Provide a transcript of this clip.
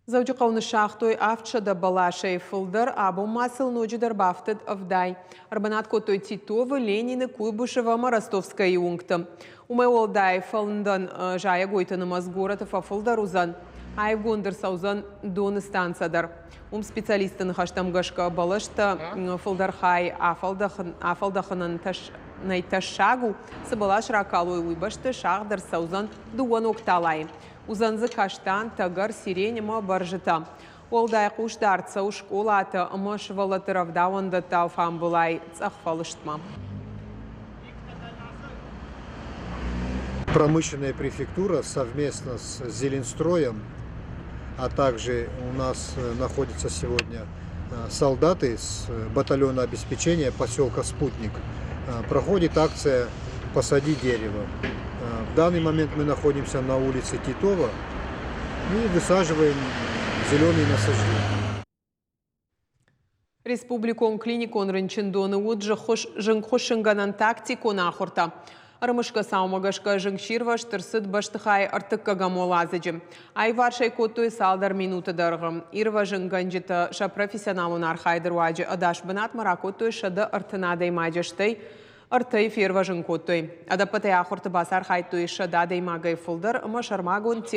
Завжди кауны шахтой авчада балашей фылдыр, абу масыл ночидар бафтыд авдай. Арбанат котой Титовы, Ленины, Куйбышева, Ростовская и Унгта. Умай олдай фалндан жая гойтанымаз городов афылдар узан. Айв гондыр саузан доны станцадар. Специалистын хаштамгашка балашта фылдар хай афалдахынын найташагу сыбалаш ракалуй уйбашты шахдар саузан дуан окталай. Узанзы каштан тагар сиренема баржыта. Олдай куштарца у школата мыш валатыравдауанда тауфам булай цахфалыштма. Промышленная префектура совместно с Зеленстроем, а также у нас находятся сегодня солдаты с батальона обеспечения поселка Спутник. Проходит акция «Посади дерево». В данный момент мы находимся на улице Титова и высаживаем зеленые насаждения. Республикон клиникон рынчындоны уджы жыңхошынганан тактикон ахурта. Арымышка саумагашка жыңширваш тырсыд баштыхай артыккага молазыжы. Айваршай коттой салдар минуты дарғым. Ирва жыңганжыта ша профессионалун архайдыр уаджы адаш бынат маракоттой шады артынадай мажыштай артай ферва жыңкоттой. Адапатай ахурты басар хайтой шада даймагай фулдар, ама шармагон